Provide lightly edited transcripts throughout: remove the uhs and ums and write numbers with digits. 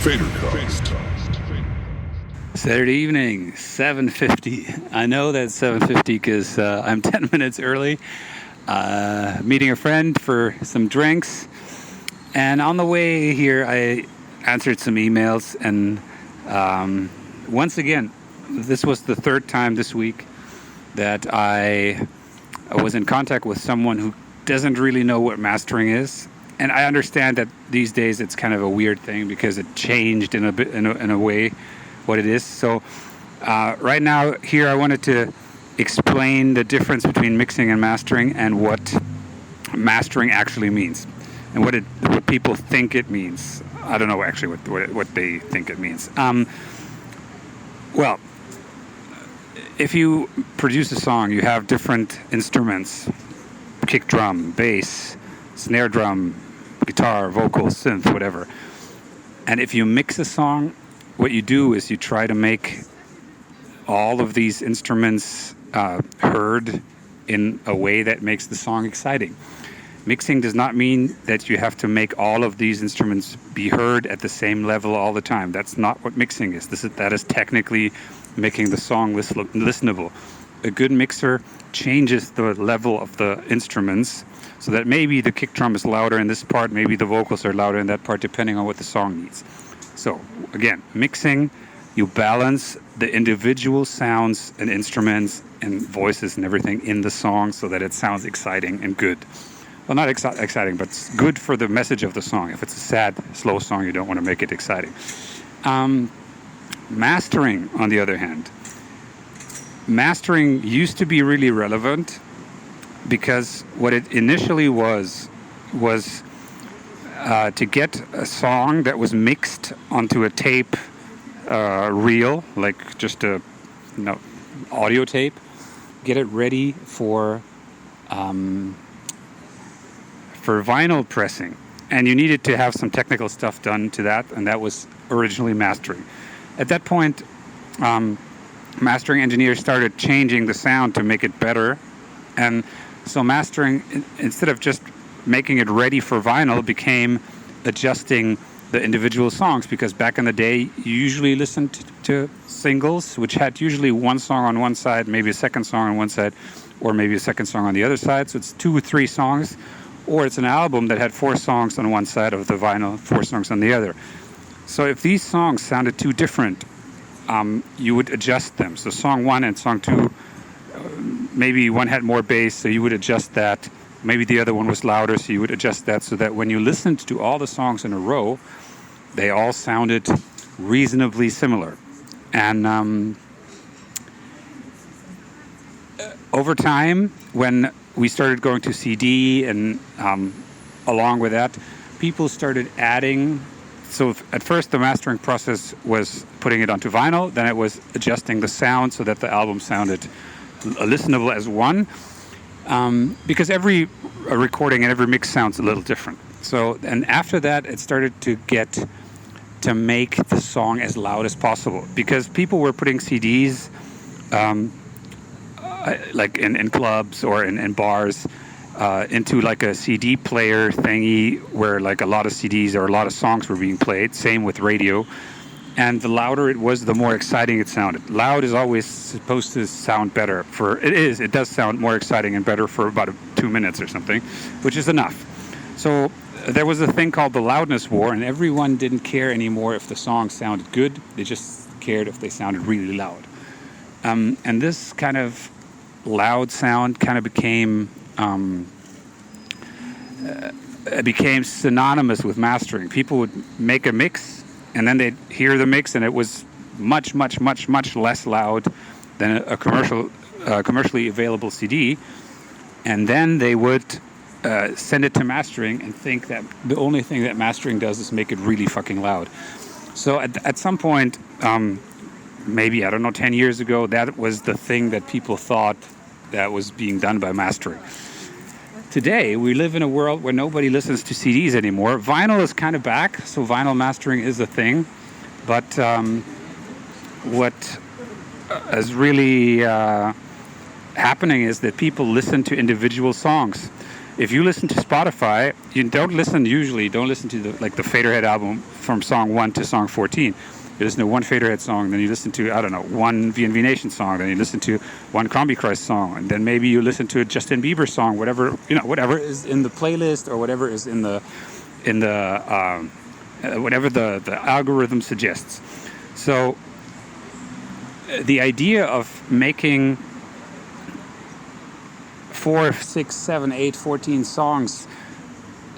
FaderCast. Saturday evening, 7:50. I know that's 7:50 because I'm 10 minutes early. Meeting a friend for some drinks. And on the way here, I answered some emails. And once again, this was the third time this week that I was in contact with someone who doesn't really know what mastering is. And I understand that these days it's kind of a weird thing because it changed in a way what it is. So right now here I wanted to explain the difference between mixing and mastering and what mastering actually means and what people think it means. I don't know actually what they think it means. Well, if you produce a song, you have different instruments: kick drum, bass, snare drum, guitar, vocal, synth, whatever. And if you mix a song, what you do is you try to make all of these instruments heard in a way that makes the song exciting. Mixing does not mean that you have to make all of these instruments be heard at the same level all the time. That's not what mixing is. That is technically making the song listenable. A good mixer changes the level of the instruments so that maybe the kick drum is louder in this part, maybe the vocals are louder in that part, depending on what the song needs. So again, mixing, you balance the individual sounds and instruments and voices and everything in the song so that it sounds exciting and good. Well, not exciting, but good for the message of the song. If it's a sad, slow song, you don't want to make it exciting. Mastering, on the other hand, mastering used to be really relevant because what it initially was to get a song that was mixed onto a tape reel, like just a audio tape, get it ready for vinyl pressing. And you needed to have some technical stuff done to that, and that was originally mastering. At that point, mastering engineers started changing the sound to make it better. And so mastering, instead of just making it ready for vinyl, became adjusting the individual songs, because back in the day you usually listened to singles which had usually one song on one side, maybe a second song on one side, or maybe a second song on the other side. So it's 2 or 3 songs, or it's an album that had 4 songs on one side of the vinyl, 4 songs on the other. So if these songs sounded too different, you would adjust them. So song 1 and song 2, maybe one had more bass, so you would adjust that. Maybe the other one was louder, so you would adjust that, so that when you listened to all the songs in a row, they all sounded reasonably similar. And over time, when we started going to CD, and along with that, people started adding. So at first the mastering process was putting it onto vinyl, then it was adjusting the sound so that the album sounded listenable as one. Because every recording and every mix sounds a little different. So, and after that, it started to get to make the song as loud as possible, because people were putting CDs like in clubs or in bars into like a CD player thingy where like a lot of CDs or a lot of songs were being played. Same with radio. And the louder it was, the more exciting it sounded. Loud is always supposed to sound better. It does sound more exciting and better for about 2 minutes or something, which is enough. So there was a thing called the loudness war, and everyone didn't care anymore if the song sounded good. They just cared if they sounded really loud. And this kind of loud sound kind of became synonymous with mastering. People would make a mix, and then they'd hear the mix, and it was much, much, much, much less loud than a commercially available CD. And then they would send it to mastering and think that the only thing that mastering does is make it really fucking loud. So at some point, maybe, I don't know, 10 years ago, that was the thing that people thought that was being done by mastering. Today, we live in a world where nobody listens to CDs anymore. Vinyl is kind of back, so vinyl mastering is a thing. But what is really happening is that people listen to individual songs. If you listen to Spotify, you don't listen to the Faderhead album from song 1 to song 14. You listen to one Faderhead song, then you listen to, I don't know, one VNV Nation song, then you listen to one Crombie Christ song, and then maybe you listen to a Justin Bieber song, whatever is in the playlist or whatever is in the whatever the algorithm suggests. So the idea of making 4, 6, 7, 8, 14 songs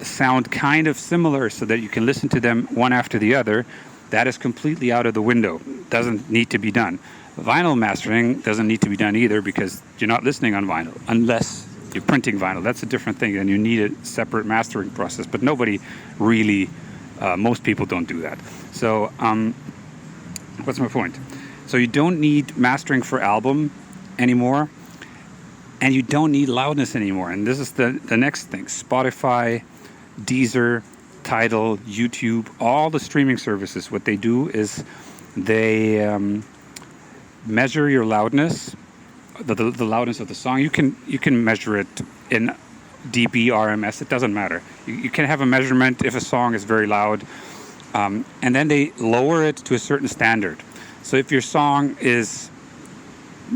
sound kind of similar so that you can listen to them one after the other, that is completely out of the window. Doesn't need to be done. Vinyl mastering doesn't need to be done either because you're not listening on vinyl unless you're printing vinyl. That's a different thing, and you need a separate mastering process. But nobody really, most people don't do that. So what's my point? So you don't need mastering for album anymore, and you don't need loudness anymore. And this is the next thing. Spotify, Deezer, Tidal, YouTube, all the streaming services, what they do is they measure your loudness, the loudness of the song. You can measure it in dB, RMS. It doesn't matter. You can have a measurement if a song is very loud, and then they lower it to a certain standard. So if your song is,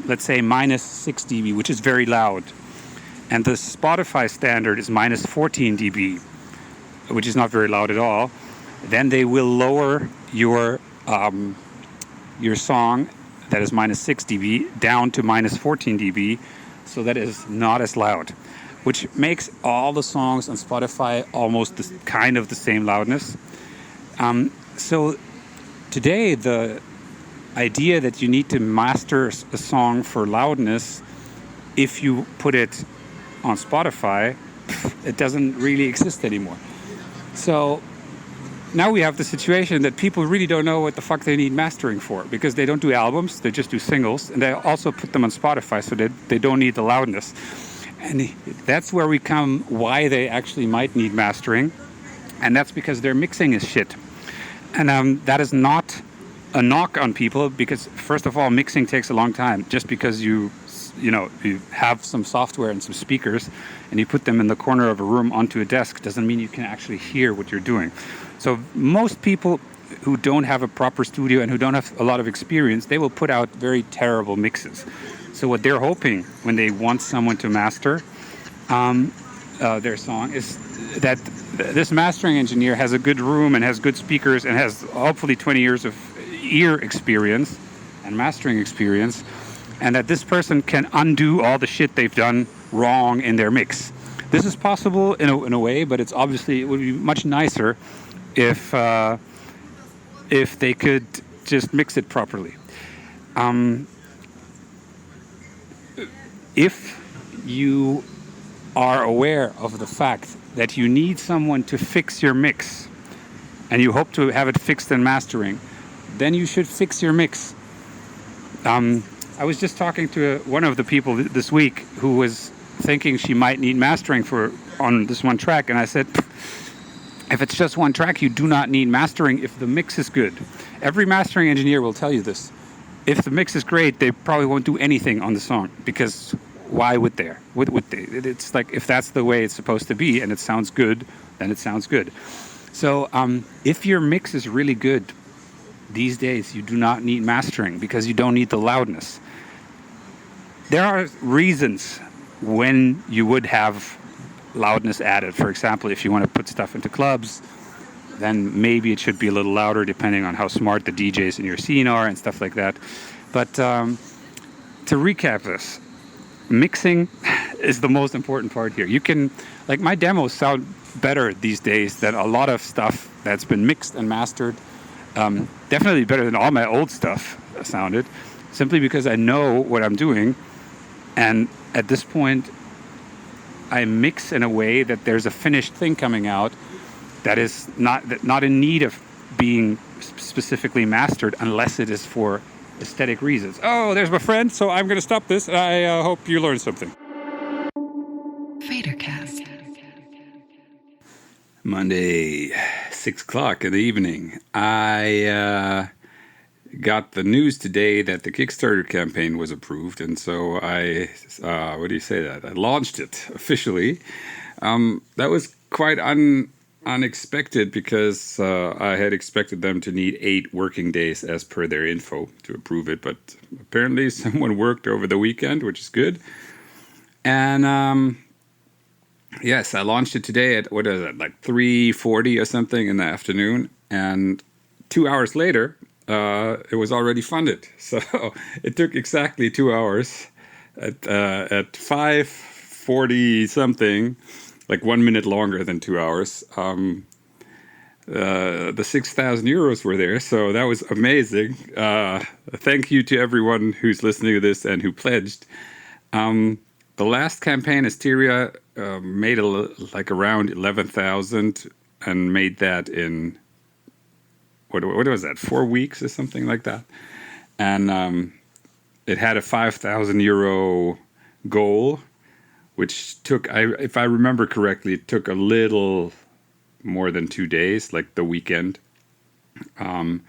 let's say, minus 6 dB, which is very loud, and the Spotify standard is minus 14 dB, which is not very loud at all, then they will lower your song that is minus 6 dB down to minus 14 dB, so that it is not as loud, which makes all the songs on Spotify almost kind of the same loudness. So today, the idea that you need to master a song for loudness, if you put it on Spotify, it doesn't really exist anymore. So now we have the situation that people really don't know what the fuck they need mastering for, because they don't do albums, they just do singles, and they also put them on Spotify, so they don't need the loudness. And that's where we come why they actually might need mastering, and that's because their mixing is shit. And that is not a knock on people, because first of all, mixing takes a long time. Just because you have some software and some speakers and you put them in the corner of a room onto a desk doesn't mean you can actually hear what you're doing. So most people who don't have a proper studio and who don't have a lot of experience, they will put out very terrible mixes. So what they're hoping when they want someone to master their song is that this mastering engineer has a good room and has good speakers and has hopefully 20 years of ear experience and mastering experience, and that this person can undo all the shit they've done wrong in their mix. This is possible in a way, but it would be much nicer if they could just mix it properly. If you are aware of the fact that you need someone to fix your mix, and you hope to have it fixed in mastering, then you should fix your mix. I was just talking to one of the people this week who was thinking she might need mastering on this one track, and I said, if it's just one track, you do not need mastering if the mix is good. Every mastering engineer will tell you this. If the mix is great, they probably won't do anything on the song, because why would they? It's like, if that's the way it's supposed to be and it sounds good, then it sounds good. So if your mix is really good, these days you do not need mastering because you don't need the loudness. There are reasons when you would have loudness added. For example, if you want to put stuff into clubs, then maybe it should be a little louder depending on how smart the DJs in your scene are and stuff like that. But to recap this, mixing is the most important part here. You can, like, my demos sound better these days than a lot of stuff that's been mixed and mastered. Definitely better than all my old stuff sounded, simply because I know what I'm doing. And at this point, I mix in a way that there's a finished thing coming out that is not in need of being specifically mastered unless it is for aesthetic reasons. Oh, there's my friend, so I'm going to stop this. I hope you learned something. FaderCast. Monday, 6 o'clock in the evening. I got the news today that the Kickstarter campaign was approved, and so I launched it officially. That was quite unexpected because I had expected them to need 8 working days as per their info to approve it. But apparently someone worked over the weekend, which is good. And yes, I launched it today at, what is it, like 3:40 or something in the afternoon. And 2 hours later, it was already funded. So it took exactly 2 hours at 5:40 something, like 1 minute longer than 2 hours. The 6,000 euros were there, so that was amazing. Thank you to everyone who's listening to this and who pledged. The last campaign, Asteria, made like around 11,000 and made that in, what was that, 4 weeks or something like that. And it had a 5,000 euro goal, which took, if I remember correctly, it took a little more than 2 days, like the weekend. And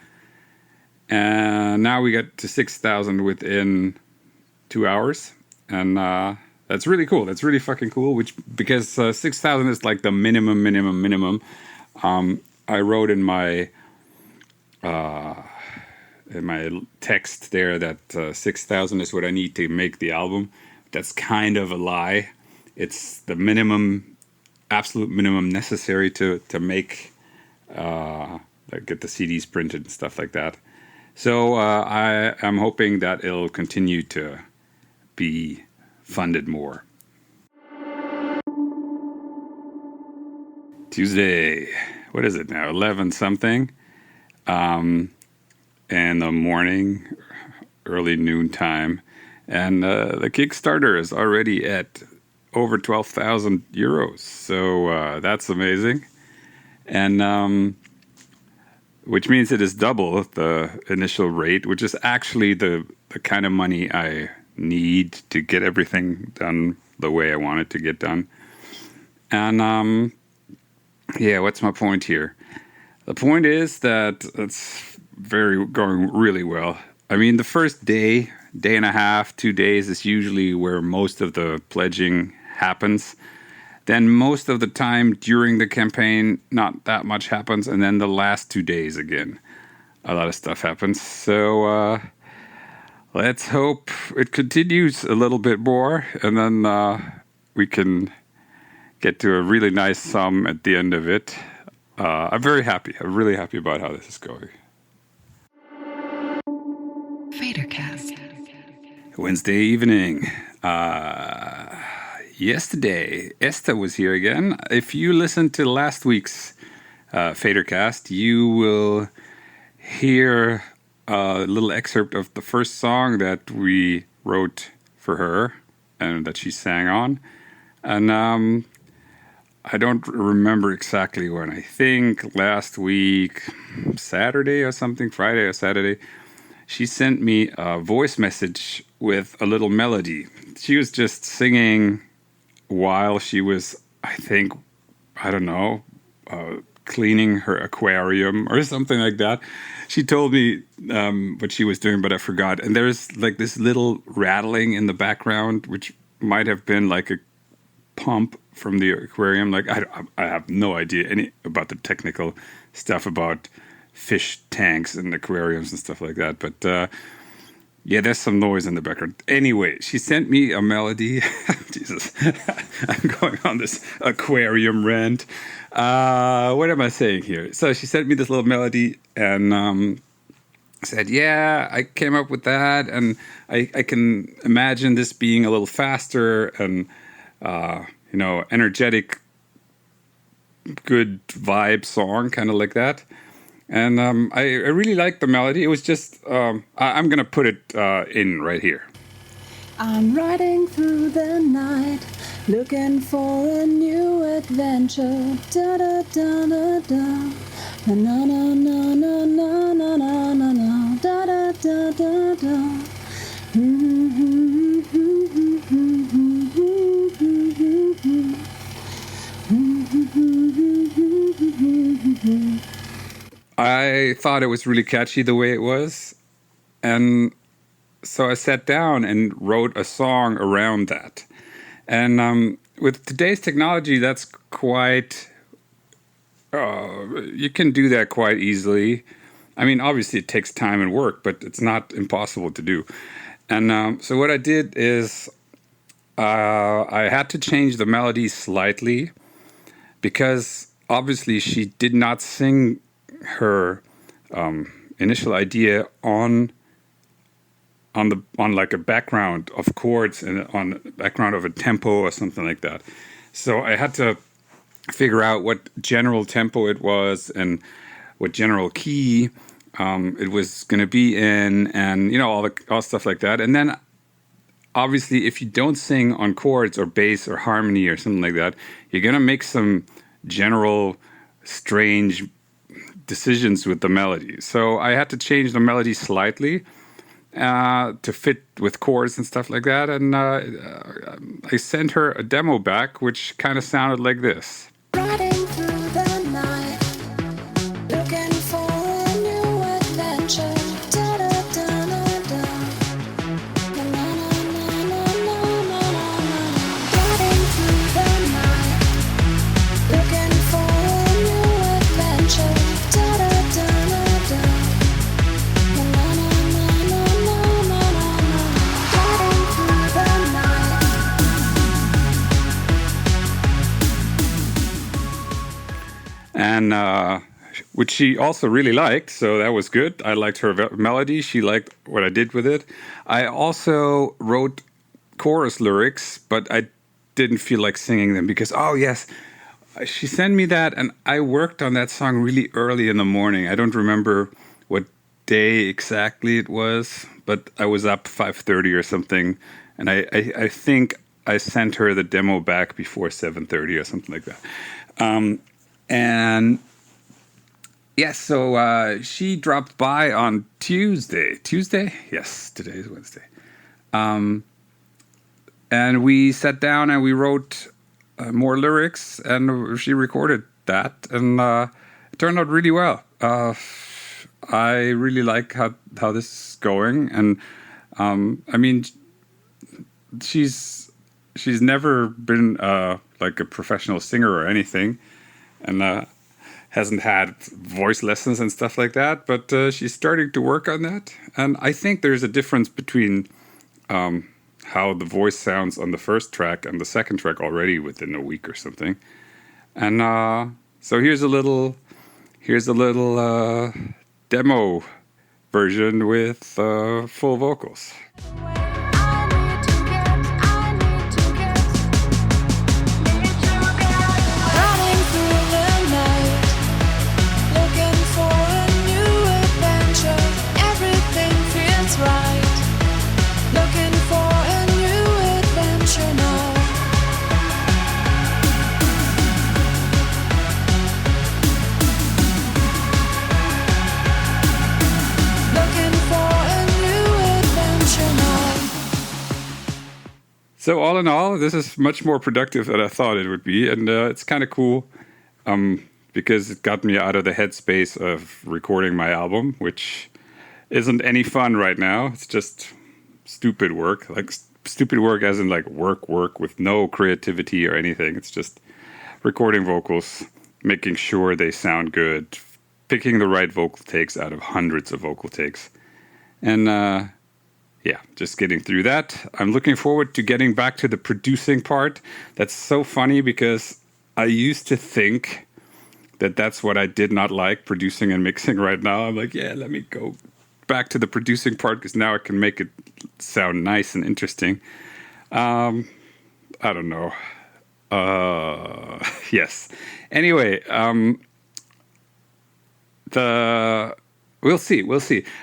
now we got to 6,000 within 2 hours. And that's really cool. That's really fucking cool, because 6,000 is like the minimum. I wrote in my text there that 6,000 is what I need to make the album. That's kind of a lie. It's the absolute minimum necessary to make, like get the CDs printed and stuff like that. So I am hoping that it'll continue to be funded more. Tuesday, what is it now? 11 something. In the morning, early noon time. And the Kickstarter is already at over 12,000 euros. So that's amazing. And which means it is double the initial rate, which is actually the kind of money I need to get everything done the way I want it to get done. And yeah, what's my point here? The point is that it's going really well. I mean, the first day and a half, 2 days is usually where most of the pledging happens. Then most of the time during the campaign, not that much happens. And then the last 2 days again, a lot of stuff happens. So let's hope it continues a little bit more. And then we can get to a really nice sum at the end of it. I'm very happy. I'm really happy about how this is going. FaderCast. Wednesday evening. Yesterday, Esther was here again. If you listened to last week's FaderCast, you will hear a little excerpt of the first song that we wrote for her and that she sang on. And I don't remember exactly when. I think last week, Saturday or something, Friday or Saturday, she sent me a voice message with a little melody. She was just singing while she was, I think, I don't know, cleaning her aquarium or something like that. She told me what she was doing, but I forgot. And there's like this little rattling in the background, which might have been like a pump from the aquarium. Like I have no idea about the technical stuff about fish tanks and aquariums and stuff like that. But yeah, there's some noise in the background. Anyway, she sent me a melody. Jesus, I'm going on this aquarium rant. What am I saying here? So she sent me this little melody and said, yeah, I came up with that. And I can imagine this being a little faster and, energetic, good vibe song, kind of like that. And I really liked the melody. It was just, I'm going to put it in right here. I'm riding through the night, looking for a new adventure. Da da da da da. Na na na na na na na na na na. Da da da da da. I thought it was really catchy the way it was. And so I sat down and wrote a song around that. And with today's technology, that's quite. You can do that quite easily. I mean, obviously, it takes time and work, but it's not impossible to do. And so what I did is I had to change the melody slightly because obviously she did not sing her initial idea on like a background of chords and on a background of a tempo or something like that. So I had to figure out what general tempo it was and what general key it was going to be in, and all stuff like that. And then obviously, if you don't sing on chords or bass or harmony or something like that, you're going to make some general strange decisions with the melody. So I had to change the melody slightly to fit with chords and stuff like that. And I sent her a demo back, which kind of sounded like this. Riding through the night, looking for a new adventure. Da da da da da. Na na na na na na na. Riding through the night, looking for a new adventure. Da da da da da. Na na na na na na na. Riding through the night. And which she also really liked, so that was good. I liked her melody. She liked what I did with it. I also wrote chorus lyrics, but I didn't feel like singing them because, oh yes, she sent me that, and I worked on that song really early in the morning. I don't remember what day exactly it was, but I was up 5:30 or something, and I think I sent her the demo back before 7:30 or something like that. And yes, so she dropped by on Tuesday. Tuesday? Yes, today is Wednesday. And we sat down and we wrote more lyrics, and she recorded that, and it turned out really well. I really like how this is going, and I mean, she's never been like a professional singer or anything, and hasn't had voice lessons and stuff like that, but she's starting to work on that. And I think there's a difference between how the voice sounds on the first track and the second track already within a week or something. And so here's a little demo version with full vocals. So all in all, this is much more productive than I thought it would be, and it's kind of cool because it got me out of the headspace of recording my album, which isn't any fun right now. It's just stupid work, like stupid work as in like work with no creativity or anything. It's just recording vocals, making sure they sound good, picking the right vocal takes out of hundreds of vocal takes, and yeah, just getting through that. I'm looking forward to getting back to the producing part. That's so funny because I used to think that that's what I did not like, producing and mixing. Right now I'm like, yeah, let me go back to the producing part because now I can make it sound nice and interesting. I don't know. Yes. Anyway, We'll see.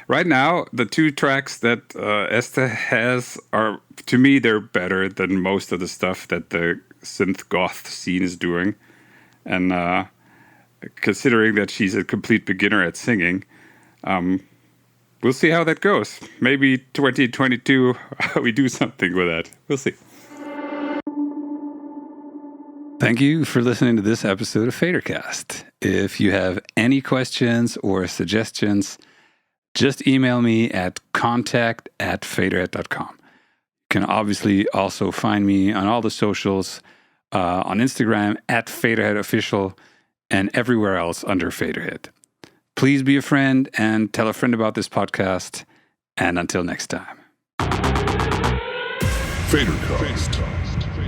Right now, the two tracks that Esther has are, to me, they're better than most of the stuff that the synth goth scene is doing. And considering that she's a complete beginner at singing, we'll see how that goes. Maybe 2022, we do something with that. We'll see. Thank you for listening to this episode of FaderCast. If you have any questions or suggestions, just email me at contact@faderhead.com. You can obviously also find me on all the socials on Instagram at Faderhead Official, and everywhere else under Faderhead. Please be a friend and tell a friend about this podcast. And until next time. FaderCast.